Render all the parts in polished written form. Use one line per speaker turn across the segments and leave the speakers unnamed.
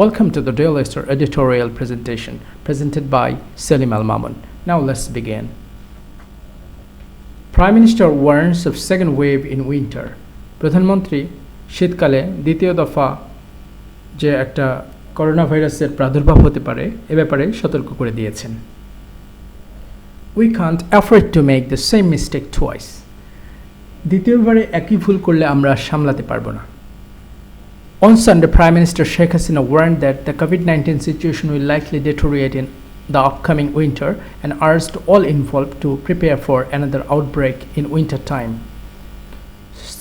Welcome to the Daily Star editorial presentation presented by Selim Al Mamun. Now let's begin. Prime Minister warns of second wave in winter. প্রধানমন্ত্রী শীতকালে দ্বিতীয় দফা যে একটা corona ভাইরাসের প্রাদুর্ভাব হতে পারে এ ব্যাপারে সতর্ক করে দিয়েছেন। We can't afford to make the same mistake twice. দ্বিতীয়বারে একই ভুল করলে আমরা সামলাতে পারবো না। On Sunday, Prime Minister Sheikh Hasina warned that the COVID-19 situation will likely deteriorate in the upcoming winter and urged all involved to prepare for another outbreak in winter time.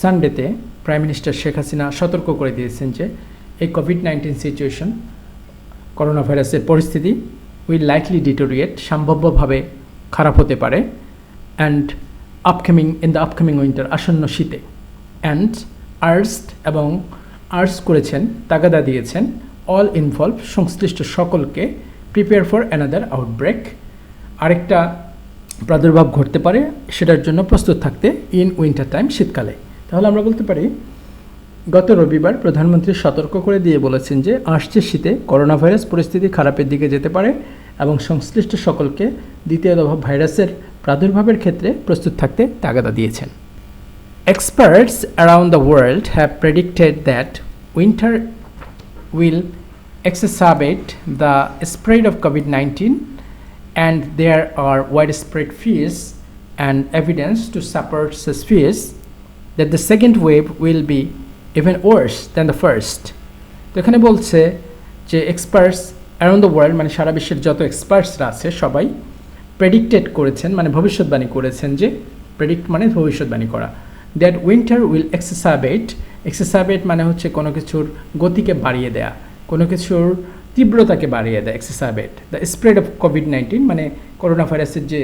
সানডেতে prime minister Sheikh Hasina সতর্ক করে দিয়েছেন যে এই COVID-19 situation corona ভাইরাসের পরিস্থিতি will likely deteriorate সম্ভাব্যভাবে খারাপ হতে পারে and in the upcoming winter আসন্ন শীতে অ্যান্ড আর্জ করেছেন তাগাদা দিয়েছেন অল ইনভলভ সংশ্লিষ্ট সকলকে প্রিপেয়ার ফর অ্যানাদার আউটব্রেক আরেকটা প্রাদুর্ভাব ঘটতে পারে সেটার জন্য প্রস্তুত থাকতে ইন উইন্টার টাইম শীতকালে। তাহলে আমরা বলতে পারি গত রবিবার প্রধানমন্ত্রী সতর্ক করে দিয়ে বলেছেন যে আসছে শীতে করোনা ভাইরাস পরিস্থিতি খারাপের দিকে যেতে পারে এবং সংশ্লিষ্ট সকলকে দ্বিতীয় দফা ভাইরাসের প্রাদুর্ভাবের ক্ষেত্রে প্রস্তুত থাকতে তাগাদা দিয়েছেন। Experts around the world have predicted that winter will exacerbate the spread of COVID-19 and there are widespread fears and evidence to support such fears that the second wave will be even worse than the first. তো এখানে বলছে যে experts around the world মানে সারা বিশ্বের যত এক্সপার্টসরা আছে সবাই predicted করেছেন মানে ভবিষ্যৎবাণী করেছেন যে প্রেডিক্ট মানে ভবিষ্যৎবাণী করা দ্যাট উইন্টার উইল এক্সেসাবেট মানে হচ্ছে কোনো কিছুর গতিকে বাড়িয়ে দেয়া কোনো কিছুর তীব্রতাকে বাড়িয়ে দেয় এক্সেসাবেট দ্য স্প্রেড অফ কোভিড-19 মানে করোনা ভাইরাসের যে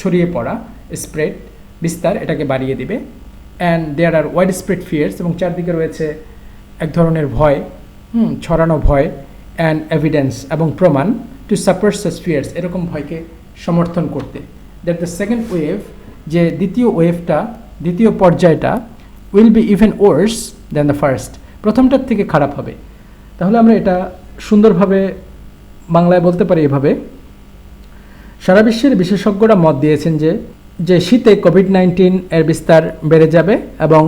ছড়িয়ে পড়া স্প্রেড বিস্তার এটাকে বাড়িয়ে দিবে and there are wide spread fears এবং চারদিকে রয়েছে এক ধরনের ভয় ছড়ানো ভয় অ্যান্ড এভিডেন্স এবং প্রমাণ টু সাপোর্ট সাচ ফিয়ার্স এরকম ভয়কে সমর্থন করতে দ্যাট দ্য সেকেন্ড ওয়েভ যে দ্বিতীয় পর্যায়টা will be even worse than the first প্রথমটার থেকে খারাপ হবে। তাহলে আমরা এটা সুন্দরভাবে বাংলায় বলতে পারি এভাবে সারা বিশ্বের বিশেষজ্ঞরা মত দিয়েছেন যে শীতে কোভিড-19 এর বিস্তার বেড়ে যাবে এবং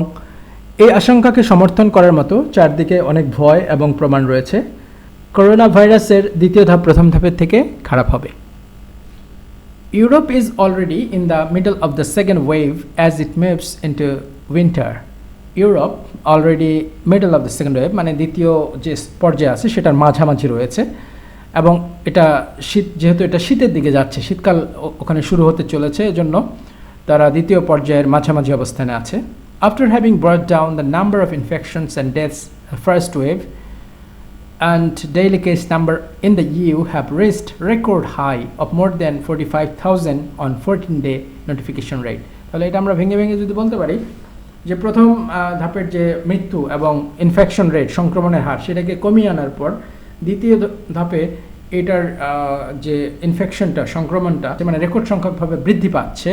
এই আশঙ্কাকে সমর্থন করার মতো চারদিকে অনেক ভয় এবং প্রমাণ রয়েছে করোনা ভাইরাসের দ্বিতীয় ধাপ প্রথম ধাপের থেকে খারাপ হবে। Europe is already in the middle of the second wave as it moves into winter. Europe already middle of the second wave মানে দ্বিতীয় যে পর্যায়ে আছে সেটার মাঝামাঝি রয়েছে এবং এটা যেহেতু এটা শীতের দিকে যাচ্ছে শীতকাল ওখানে শুরু হতে চলেছে এজন্য তারা দ্বিতীয় পর্যায়ের মাঝামাঝি অবস্থানে আছে। After having brought down the number of infections and deaths first wave and daily case number in the EU have reached record high of more than 45,000 on 14-day notification rate. তাহলে এটা আমরা ভেঙে যদি বলতে পারি যে প্রথম ধাপের যে মৃত্যু এবং ইনফেকশন রেট সংক্রমণের হার সেটাকে কমিয়ে আনার পর দ্বিতীয় ধাপে এটার যে ইনফেকশনটা সংক্রমণটা মানে রেকর্ড সংখ্যকভাবে বৃদ্ধি পাচ্ছে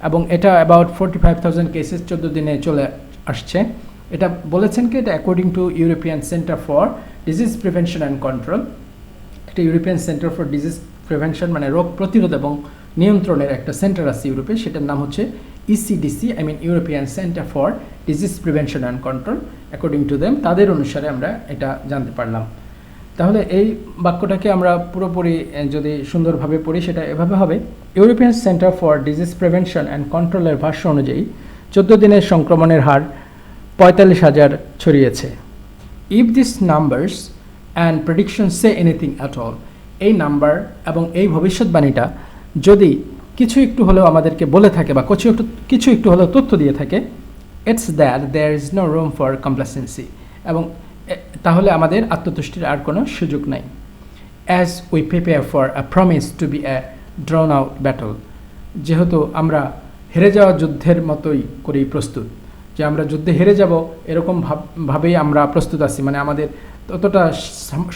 এবং এটা অ্যাবাউট 45,000 কেসেস 14 দিনে চলে আসছে। এটা বলেছেন কি এটা according to European Centre for Disease Prevention and Control একটা European Centre for Disease Prevention মানে রোগ প্রতিরোধ এবং নিয়ন্ত্রণের একটা সেন্টার আছে ইউরোপে সেটার নাম হচ্ছে ECDC European Centre for Disease Prevention and control according to them তাদের অনুসারে আমরা এটা জানতে পারলাম। তাহলে এই বাক্যটাকে আমরা পুরোপুরি যদি সুন্দরভাবে পড়ি সেটা এভাবে হবে European Centre for Disease Prevention and কন্ট্রোলের ভাষ্য অনুযায়ী 14 দিনের সংক্রমণের হার 45,000 ছড়িয়েছে। If this numbers and prediction say anything at all এই নাম্বার এবং এই ভবিষ্যৎবাণীটা যদি কিছু একটু হলেও আমাদেরকে বলে থাকে বা কিছু একটু হলেও তথ্য দিয়ে থাকে it's that there is no room for complacency এবং তাহলে আমাদের আত্মতুষ্টির আর কোনো সুযোগ নাই। As we prepare for a promise to be a drawn out battle যেহেতু আমরা হেরে যাওয়া যুদ্ধের মতোই করেই প্রস্তুত যে আমরা যুদ্ধে হেরে যাব এরকম ভাবেই আমরা প্রস্তুত আছি মানে আমাদের ততটা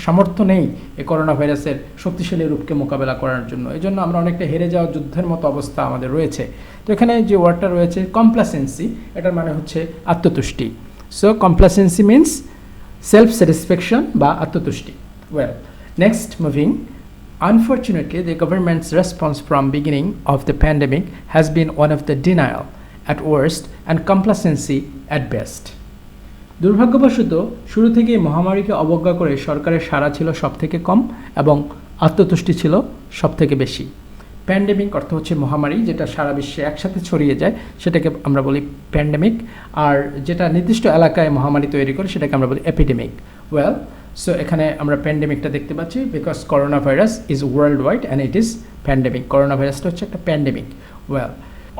সামর্থ্য নেই এই করোনা ভাইরাসের শক্তিশালী রূপকে মোকাবেলা করার জন্য এই জন্য আমরা অনেকটা হেরে যাওয়া যুদ্ধের মতো অবস্থা আমাদের রয়েছে। তো এখানে যে ওয়ার্ডটা রয়েছে কমপ্লাসেন্সি এটার মানে হচ্ছে আত্মতুষ্টি। So complacency means self satisfaction বা আত্মতুষ্টি। Well, next moving, unfortunately the government's response from beginning of the pandemic has been one of the denial at worst and complacency at best. দুর্ভাগ্যবশত শুরু থেকেই মহামারীকে অবজ্ঞা করে সরকারের সাড়া ছিল সবথেকে কম এবং আত্মতুষ্টি ছিল সবথেকে বেশি। প্যান্ডেমিক অর্থ হচ্ছে মহামারী, যেটা সারা বিশ্বে একসাথে ছড়িয়ে যায় সেটাকে আমরা বলি প্যান্ডেমিক, আর যেটা নির্দিষ্ট এলাকায় মহামারী তৈরি করে সেটাকে আমরা বলি এপিডেমিক। ওয়েল, সো এখানে আমরা প্যান্ডেমিকটা দেখতে পাচ্ছি because corona virus is world wide and it is pandemic. Corona ভাইরাসটা হচ্ছে একটা pandemic. Well,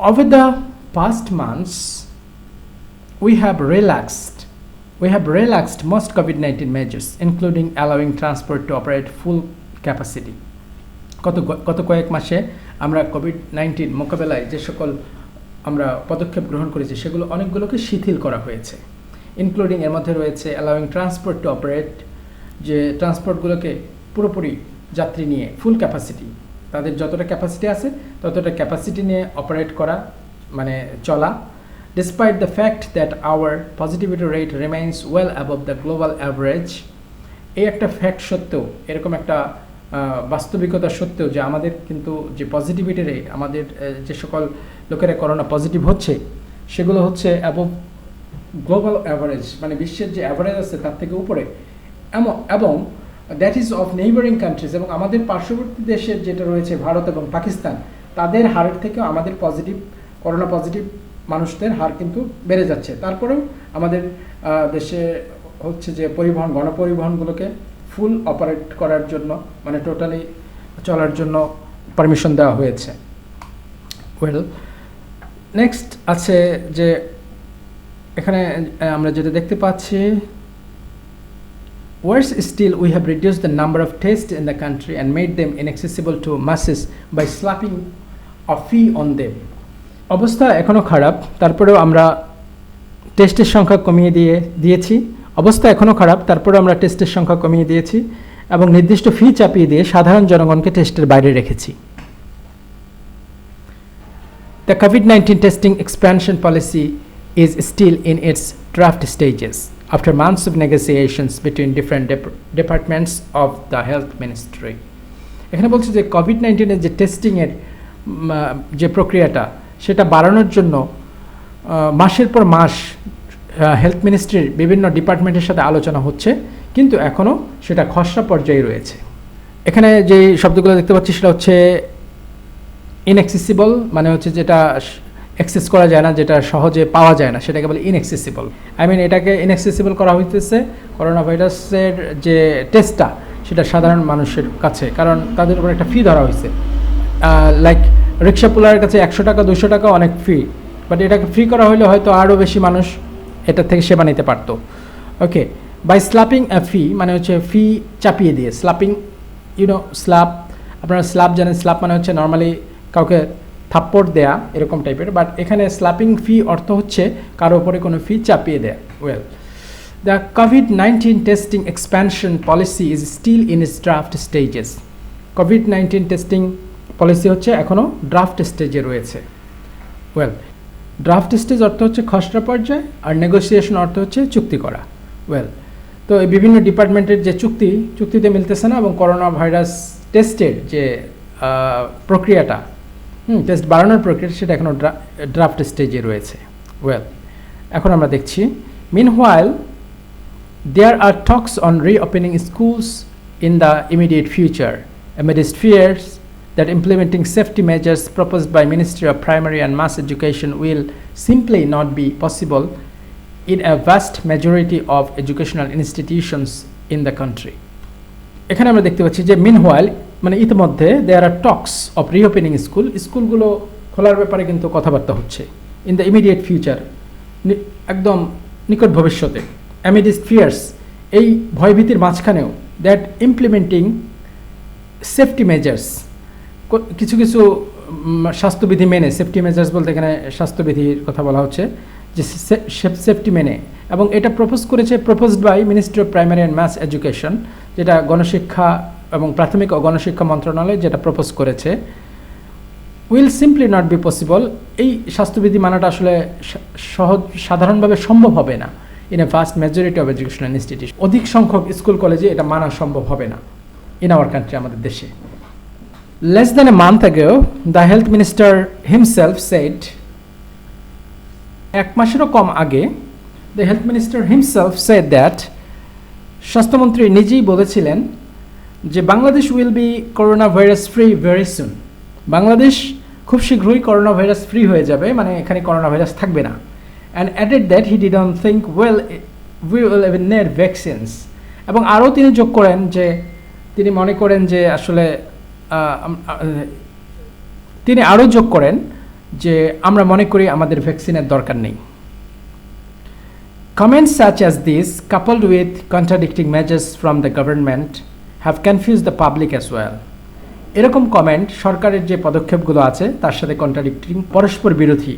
over the past months we have relaxed most COVID-19 measures, including allowing transport to operate full capacity. গত কয়েক মাসে আমরা কোভিড-19 মোকাবেলায় যে সকল আমরা পদক্ষেপ গ্রহণ করেছি সেগুলো অনেকগুলোকে শিথিল করা হয়েছে। ইনক্লুডিং এর মধ্যে রয়েছে অ্যালাউইং ট্রান্সপোর্ট টু অপারেট, যে ট্রান্সপোর্টগুলোকে পুরোপুরি যাত্রী নিয়ে ফুল ক্যাপাসিটি, তাদের যতটা ক্যাপাসিটি আছে ততটা ক্যাপাসিটি নিয়ে অপারেট করা, মানে চলা। Despite the fact that our positivity rate remains well above the global average, এই একটা ফ্যাক্ট সত্ত্বেও, এরকম একটা বাস্তবিকতা সত্ত্বেও যে আমাদের কিন্তু যে পজিটিভিটি রেট, আমাদের যে সকল লোকেরা করোনা পজিটিভ হচ্ছে সেগুলো হচ্ছে অ্যাবভ গ্লোবাল অ্যাভারেজ, মানে বিশ্বের যে অ্যাভারেজ আছে তার থেকে উপরে, এবং that is of neighbouring countries, এবং আমাদের পার্শ্ববর্তী দেশের যেটা রয়েছে ভারত এবং পাকিস্তান, তাদের হারের থেকেও আমাদের করোনা পজিটিভ মানুষদের হার কিন্তু বেড়ে যাচ্ছে। তারপরেও আমাদের দেশে হচ্ছে যে গণপরিবহনগুলোকে ফুল অপারেট করার জন্য, মানে টোটালি চলার জন্য পারমিশন দেওয়া হয়েছে। ওয়েল, নেক্সট আছে যে এখানে আমরা যেটা দেখতে পাচ্ছি, worse still, we have reduced the number of tests in the country and made them inaccessible to masses by slapping a fee on them. অবস্থা এখনও খারাপ, তারপরেও আমরা টেস্টের সংখ্যা কমিয়ে দিয়েছি এবং নির্দিষ্ট ফি চাপিয়ে দিয়ে সাধারণ জনগণকে টেস্টের বাইরে রেখেছি। The COVID-19 testing expansion policy is still in its draft stages after months of negotiations between different departments of the health ministry. এখানে বলছে যে কোভিড-19 যে টেস্টিংয়ের যে প্রক্রিয়াটা সেটা বাড়ানোর জন্য মাসের পর মাস হেলথ মিনিস্ট্রির বিভিন্ন ডিপার্টমেন্টের সাথে আলোচনা হচ্ছে, কিন্তু এখনও সেটা খসড়া পর্যায়ে রয়েছে। এখানে যে শব্দগুলো দেখতে পাচ্ছি সেটা হচ্ছে ইনঅ্যাক্সেসিবল, মানে হচ্ছে যেটা অ্যাক্সেস করা যায় না, যেটা সহজে পাওয়া যায় না, সেটাকে বলে ইনঅ্যাক্সেসিবল। এটাকে ইনঅ্যাক্সেসিবল করা হইতেছে করোনা ভাইরাসের যে টেস্টটা সেটা সাধারণ মানুষের কাছে, কারণ তাদের উপর একটা ফি ধরা হয়েছে। লাইক রিক্সা পোলারের কাছে 100 টাকা 200 টাকা অনেক ফি, বাট এটাকে ফ্রি করা হলে হয়তো আরও বেশি মানুষ এটা থেকে সেবা নিতে পারতো। ওকে, বাই স্ল্যাপিং আ ফি, মানে হচ্ছে ফি চাপিয়ে দিয়ে, স্ল্যাপিং, স্ল্যাপ, আপনারা স্ল্যাপ জানেন, স্ল্যাপ মানে হচ্ছে নর্মালি কাউকে থাপ্পড় দেয়া এরকম টাইপের, বাট এখানে স্ল্যাপিং ফি অর্থ হচ্ছে কারো উপরে কোনো ফি চাপিয়ে দেয়া। Well, the COVID-19 testing expansion policy is still in its draft stages. COVID-19 testing policy হচ্ছে এখনও ড্রাফট স্টেজে রয়েছে। ওয়েল, ড্রাফট স্টেজ অর্থ হচ্ছে খসড়া পর্যায়ে, আর নেগোসিয়েশন অর্থ হচ্ছে চুক্তি করা। ওয়েল, তো এই বিভিন্ন ডিপার্টমেন্টের যে চুক্তিতে মিলতেছে না, এবং করোনা ভাইরাস টেস্টের যে প্রক্রিয়াটা, টেস্ট বাড়ানোর প্রক্রিয়া, সেটা এখনও ড্রাফট স্টেজে রয়েছে। ওয়েল, এখন আমরা দেখছি, meanwhile there are talks on reopening schools in the immediate future amidst fears that implementing safety measures proposed by Ministry of Primary and Mass Education will simply not be possible in a vast majority of educational institutions in the country. এখানে আমরা দেখতে পাচ্ছি যে meanwhile, মানে ইতিমধ্যে there are talks of reopening স্কুলগুলো খোলার ব্যাপারে কিন্তু কথাবার্তা হচ্ছে। in the immediate future, একদম নিকট ভবিষ্যতে। amidst fears, এই ভয়ভীতির মাঝখানেও, that implementing safety measures, কিছু স্বাস্থ্যবিধি মেনে, সেফটি মেজার্স বলতে এখানে স্বাস্থ্যবিধির কথা বলা হচ্ছে, যে সেফটি মেনে, এবং এটা proposed by ministry of primary and mass education, যেটা গণশিক্ষা এবং প্রাথমিক ও গণশিক্ষা মন্ত্রণালয় যেটা প্রপোজ করেছে। Will simply not be possible, এই স্বাস্থ্যবিধি মানাটা আসলে সাধারণভাবে সম্ভব হবে না। in a vast majority of educational institutions. অধিক সংখ্যক স্কুল কলেজে এটা মানা সম্ভব হবে না in our country, আমাদের দেশে. Less than a month ago, the health minister himself said, এক মাসেরও কম আগে the health minister himself said that, স্বাস্থ্যমন্ত্রী নিজেই বলেছিলেন যে Bangladesh will be coronavirus free very soon. Bangladesh খুব শীঘ্রই করোনা ভাইরাস ফ্রি হয়ে যাবে, মানে এখানে করোনা ভাইরাস থাকবে না. And added that he didn't think we will even need vaccines. এবং আরও তিনি যোগ করেন যে তিনি মনে করেন যে আসলে তিনি আরও যোগ করেন যে আমরা মনে করি আমাদের ভ্যাকসিনের দরকার নেই. Comments such as these, coupled with contradicting measures from the government, have confused the public as well. এরকম কমেন্ট সরকারের যে পদক্ষেপগুলো আছে তার সাথে কন্ট্রাডিক্টিং, পরস্পর বিরোধী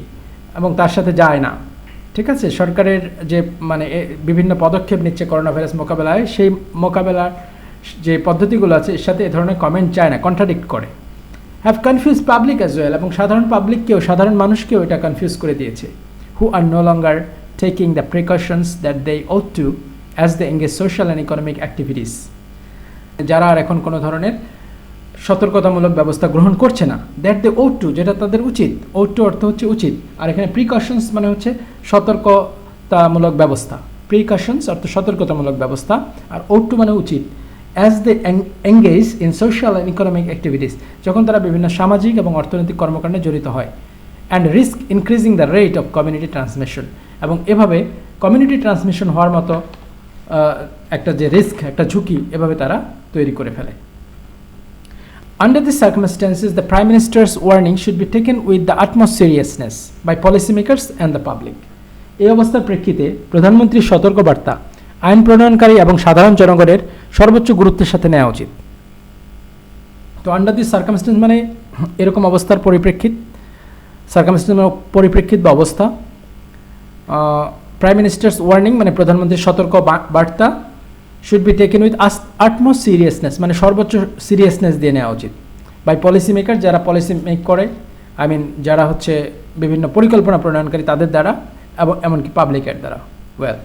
এবং তার সাথে যায় না. ঠিক আছে, সরকারের যে মানে বিভিন্ন পদক্ষেপ নিচ্ছে করোনা ভাইরাস মোকাবেলায়, সেই মোকাবেলার যে পদ্ধতিগুলো আছে এর সাথে এ ধরনের কমেন্ট যায় না, কন্ট্রাডিক্ট করে. Have confuse public as well, এবং সাধারণ পাবলিককেও, সাধারণ মানুষকেও এটা কনফিউজ করে দিয়েছে. Who are no longer taking the precautions that they ought to as they engage social and economic activities. যারা আর এখন কোনো ধরনের সতর্কতামূলক ব্যবস্থা গ্রহণ করছে না, দ্যাট দে ought to, যেটা তাদের উচিত. ought to অর্থ হচ্ছে উচিত, আর এখানে প্রিকশনস মানে হচ্ছে সতর্কতামূলক ব্যবস্থা. প্রিকশনস অর্থ সতর্কতামূলক ব্যবস্থা, আর ought to মানে উচিত. As they engage in social and economic activities, যখন তারা বিভিন্ন সামাজিক এবং অর্থনৈতিক কর্মকাণ্ডে জড়িত হয়. And risk increasing the rate of community transmission, এবং এভাবে কমিউনিটি ট্রান্সমিশন হওয়ার মতো একটা যে রিস্ক, একটা ঝুঁকি, এভাবে তারা তৈরি করে ফেলে. Under these circumstances, the Prime Minister's warning should be taken with the utmost seriousness by policymakers and the public. এই অবস্থার প্রেক্ষিতে প্রধানমন্ত্রীর সতর্কবার্তা আইন প্রণয়নকারী এবং সাধারণ জনগণের সর্বোচ্চ গুরুত্বের সাথে নেওয়া উচিত. তো আন্ডার দিস সার্কামস্টেন্স মানে এরকম অবস্থার পরিপ্রেক্ষিত, সার্কামস্টেন্স মানে পরিপ্রেক্ষিত বা অবস্থা. প্রাইম মিনিস্টার্স ওয়ার্নিং মানে প্রধানমন্ত্রীর সতর্ক বার্তা, should be taken with utmost seriousness মানে সর্বোচ্চ সিরিয়াসনেস দিয়ে নেওয়া উচিত. বাই পলিসি মেকার, যারা পলিসি মেক করে, আই মিন যারা হচ্ছে বিভিন্ন পরিকল্পনা প্রণয়নকারী তাদের দ্বারা, এবং এমনকি পাবলিকের দ্বারা. Well,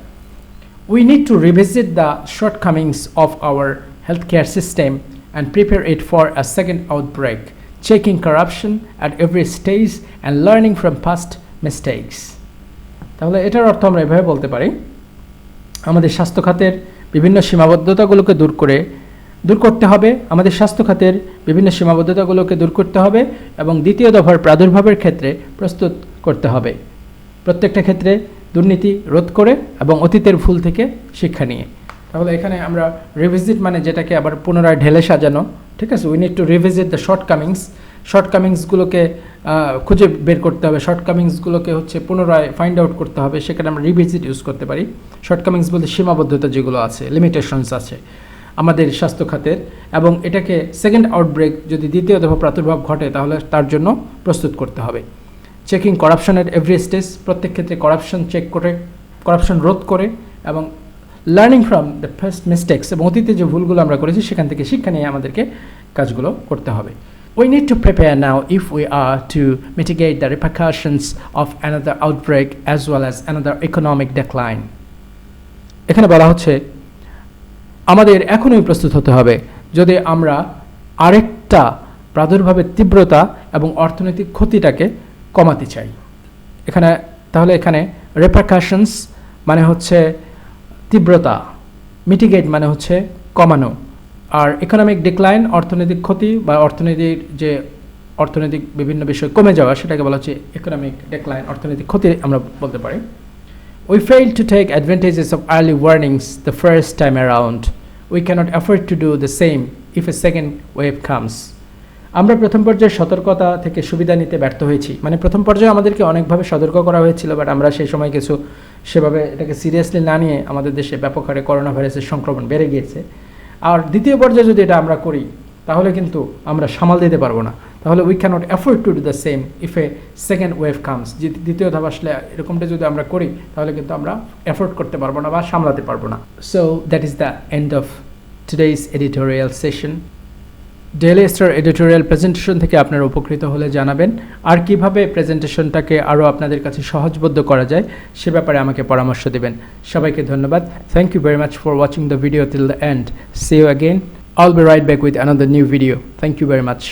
we need to revisit the shortcomings of our healthcare system and prepare it for a second outbreak, checking corruption at every stage and learning from past mistakes. তাহলে এটার অর্থ আমরা এভাবে বলতে পারি, আমাদের স্বাস্থ্য খাতের বিভিন্ন সীমাবদ্ধতাগুলোকে দূর করতে হবে, আমাদের স্বাস্থ্য খাতের বিভিন্ন সীমাবদ্ধতাগুলোকে দূর করতে হবে এবং দ্বিতীয় দফার প্রাদুর্ভাবের ক্ষেত্রে প্রস্তুত করতে হবে, প্রত্যেকটা ক্ষেত্রে দুর্নীতি রোধ করে এবং অতীতের ভুল থেকে শিক্ষা নিয়ে. তাহলে এখানে আমরা রিভিজিট মানে যেটাকে আবার পুনরায় ঢেলে সাজানো, ঠিক আছে. We need to revisit the শর্টকামিংসগুলোকে খুঁজে বের করতে হবে, শর্টকামিংসগুলোকে হচ্ছে পুনরায় ফাইন্ড আউট করতে হবে, সেখানে আমরা রিভিজিট ইউজ করতে পারি. শর্টকামিংস বলতে সীমাবদ্ধতা যেগুলো আছে, লিমিটেশনস আছে আমাদের স্বাস্থ্য খাতের, এবং এটাকে সেকেন্ড আউটব্রেক যদি দ্বিতীয় দফা প্রাদুর্ভাব ঘটে তাহলে তার জন্য প্রস্তুত করতে হবে. চেকিং করাপশনের এভরি স্টেজ, প্রত্যেক ক্ষেত্রে করাপশন চেক করে, করাপশন রোধ করে, এবং learning from the first mistakes, এবং অতীতে যে ভুলগুলো আমরা করেছি সেখান থেকে শিক্ষা নিয়ে আমাদেরকে কাজগুলো করতে হবে. We need to prepare now if we are to mitigate the repercussions of another outbreak as well as another economic decline. এখানে বলা হচ্ছে আমাদের এখনই প্রস্তুত হতে হবে যদি আমরা আরেকটা প্রাদুর্ভাবের তীব্রতা এবং অর্থনৈতিক ক্ষতিটাকে কমাতে চাই. তাহলে এখানে রেপারকাশনস মানে হচ্ছে তীব্রতা, মিটিগেট মানে হচ্ছে কমানো, আর ইকোনমিক ডিক্লাইন অর্থনৈতিক ক্ষতি বা অর্থনৈতিক বিভিন্ন বিষয় কমে যাওয়া, সেটাকে বলা হচ্ছে ইকোনমিক ডিক্লাইন, অর্থনৈতিক ক্ষতি আমরা বলতে পারি. We failed to take advantages of early warnings the first time around. We cannot afford to do the same if a second wave comes. আমরা প্রথম পর্যায়ে সতর্কতা থেকে সুবিধা নিতে ব্যর্থ হয়েছি, মানে প্রথম পর্যায়ে আমাদেরকে অনেকভাবে সতর্ক করা হয়েছিল, বাট আমরা সেই সময় কিছু সেভাবে এটাকে সিরিয়াসলি না নিয়ে আমাদের দেশে ব্যাপক হারে করোনা ভাইরাসের সংক্রমণ বেড়ে গিয়েছে. আর দ্বিতীয় পর্যায়ে যদি এটা আমরা করি তাহলে কিন্তু আমরা সামাল দিতে পারবো না. তাহলে we can't afford to do the same if a second wave comes. দ্বিতীয় ধাপ আসলে এরকমটা যদি আমরা করি তাহলে কিন্তু আমরা অ্যাফোর্ড করতে পারবো না বা সামলাতে পারবো না. So that is the end of today's editorial session. Daily star editorial presentation থেকে আপনারা উপকৃত হলে জানাবেন, আর কিভাবে প্রেজেন্টেশনটাকে আরও আপনাদের কাছে সহজবোধ্য করা যায় সে ব্যাপারে আমাকে পরামর্শ দেবেন। সবাইকে ধন্যবাদ। Thank you very much for watching the video till the end. See you again. I'll be right back with another new video. Thank you very much.